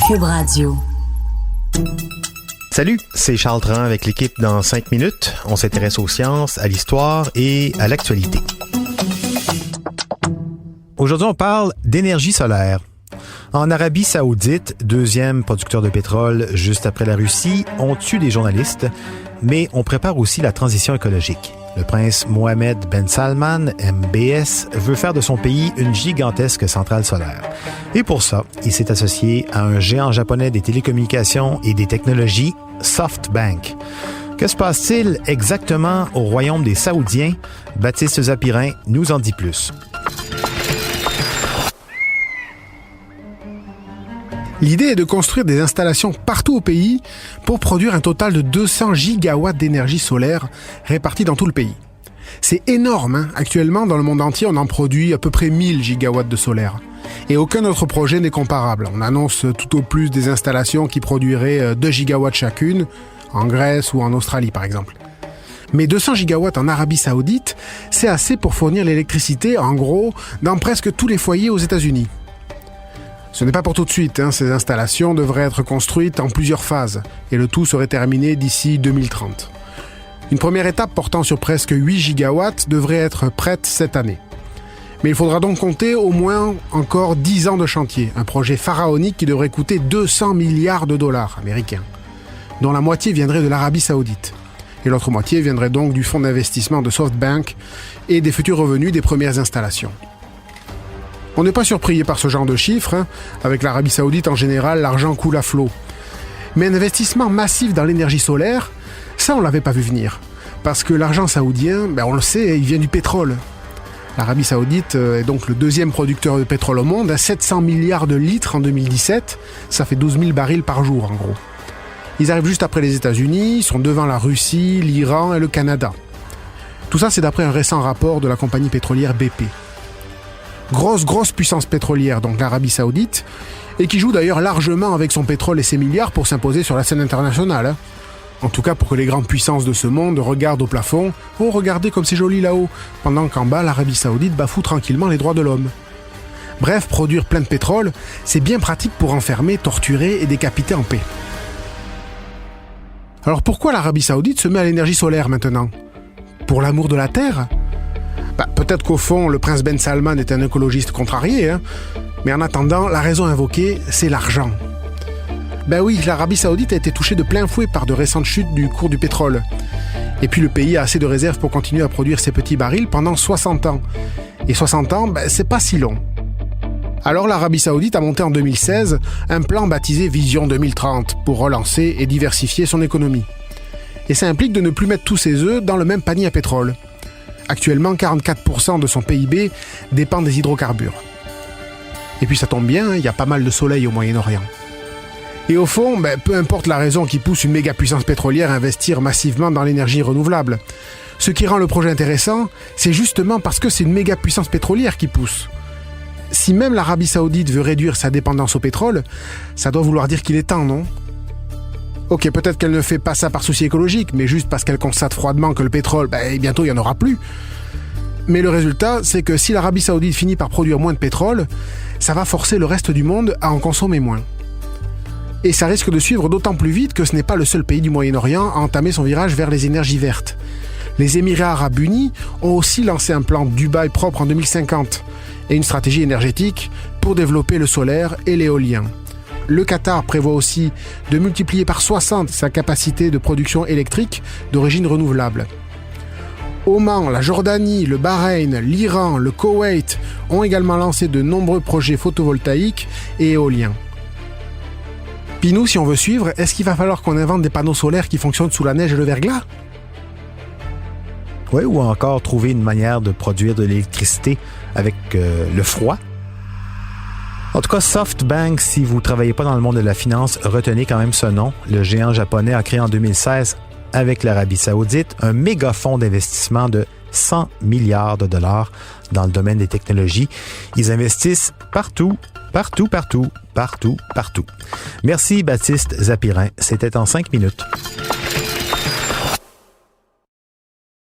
Cube Radio. Salut, c'est Charles Tran avec l'équipe dans 5 minutes. On s'intéresse aux sciences, à l'histoire et à l'actualité. Aujourd'hui, on parle d'énergie solaire. En Arabie Saoudite, deuxième producteur de pétrole juste après la Russie, on tue des journalistes, mais on prépare aussi la transition écologique. Le prince Mohammed Ben Salman, MBS, veut faire de son pays une gigantesque centrale solaire. Et pour ça, il s'est associé à un géant japonais des télécommunications et des technologies, SoftBank. Que se passe-t-il exactement au royaume des Saoudiens? Baptiste Zapirin nous en dit plus. L'idée est de construire des installations partout au pays pour produire un total de 200 gigawatts d'énergie solaire répartis dans tout le pays. C'est énorme, hein? Actuellement, dans le monde entier, on en produit à peu près 1000 gigawatts de solaire. Et aucun autre projet n'est comparable. On annonce tout au plus des installations qui produiraient 2 gigawatts chacune, en Grèce ou en Australie par exemple. Mais 200 gigawatts en Arabie Saoudite, c'est assez pour fournir l'électricité, en gros, dans presque tous les foyers aux États-Unis. Ce n'est pas pour tout de suite, hein. Ces installations devraient être construites en plusieurs phases, et le tout serait terminé d'ici 2030. Une première étape portant sur presque 8 gigawatts devrait être prête cette année. Mais il faudra donc compter au moins encore 10 ans de chantier, un projet pharaonique qui devrait coûter 200 milliards de dollars américains, dont la moitié viendrait de l'Arabie Saoudite. Et l'autre moitié viendrait donc du fonds d'investissement de SoftBank et des futurs revenus des premières installations. On n'est pas surpris par ce genre de chiffres, hein. Avec l'Arabie Saoudite, en général, l'argent coule à flot. Mais un investissement massif dans l'énergie solaire, ça, on l'avait pas vu venir. Parce que l'argent saoudien, on le sait, il vient du pétrole. L'Arabie Saoudite est donc le deuxième producteur de pétrole au monde, à 700 milliards de litres en 2017. Ça fait 12 000 barils par jour, en gros. Ils arrivent juste après les États-Unis, ils sont devant la Russie, l'Iran et le Canada. Tout ça, c'est d'après un récent rapport de la compagnie pétrolière BP. Grosse puissance pétrolière, donc l'Arabie Saoudite, et qui joue d'ailleurs largement avec son pétrole et ses milliards pour s'imposer sur la scène internationale. Hein. En tout cas pour que les grandes puissances de ce monde regardent au plafond, « Oh, regardez comme c'est joli là-haut », pendant qu'en bas, l'Arabie Saoudite bafoue tranquillement les droits de l'homme. Bref, produire plein de pétrole, c'est bien pratique pour enfermer, torturer et décapiter en paix. Alors pourquoi l'Arabie Saoudite se met à l'énergie solaire maintenant? Pour l'amour de la terre? Peut-être qu'au fond, le prince Ben Salman est un écologiste contrarié, hein, mais en attendant, la raison invoquée, c'est l'argent. Oui, l'Arabie Saoudite a été touchée de plein fouet par de récentes chutes du cours du pétrole. Et puis le pays a assez de réserves pour continuer à produire ses petits barils pendant 60 ans. Et 60 ans, c'est pas si long. Alors l'Arabie Saoudite a monté en 2016 un plan baptisé Vision 2030 pour relancer et diversifier son économie. Et ça implique de ne plus mettre tous ses œufs dans le même panier à pétrole. Actuellement, 44% de son PIB dépend des hydrocarbures. Et puis ça tombe bien, il y a pas mal de soleil au Moyen-Orient. Et au fond, peu importe la raison qui pousse une méga-puissance pétrolière à investir massivement dans l'énergie renouvelable. Ce qui rend le projet intéressant, c'est justement parce que c'est une méga-puissance pétrolière qui pousse. Si même l'Arabie Saoudite veut réduire sa dépendance au pétrole, ça doit vouloir dire qu'il est temps, non ? Ok, peut-être qu'elle ne fait pas ça par souci écologique, mais juste parce qu'elle constate froidement que le pétrole, bientôt il n'y en aura plus. Mais le résultat, c'est que si l'Arabie Saoudite finit par produire moins de pétrole, ça va forcer le reste du monde à en consommer moins. Et ça risque de suivre d'autant plus vite que ce n'est pas le seul pays du Moyen-Orient à entamer son virage vers les énergies vertes. Les Émirats Arabes Unis ont aussi lancé un plan Dubaï propre en 2050 et une stratégie énergétique pour développer le solaire et l'éolien. Le Qatar prévoit aussi de multiplier par 60 sa capacité de production électrique d'origine renouvelable. Oman, la Jordanie, le Bahreïn, l'Iran, le Koweït ont également lancé de nombreux projets photovoltaïques et éoliens. Puis nous, si on veut suivre, est-ce qu'il va falloir qu'on invente des panneaux solaires qui fonctionnent sous la neige et le verglas? Oui, ou encore trouver une manière de produire de l'électricité avec le froid. En tout cas, SoftBank, si vous ne travaillez pas dans le monde de la finance, retenez quand même ce nom. Le géant japonais a créé en 2016, avec l'Arabie Saoudite, un méga fonds d'investissement de 100 milliards de dollars dans le domaine des technologies. Ils investissent partout. Merci Baptiste Zapirin. C'était en 5 minutes.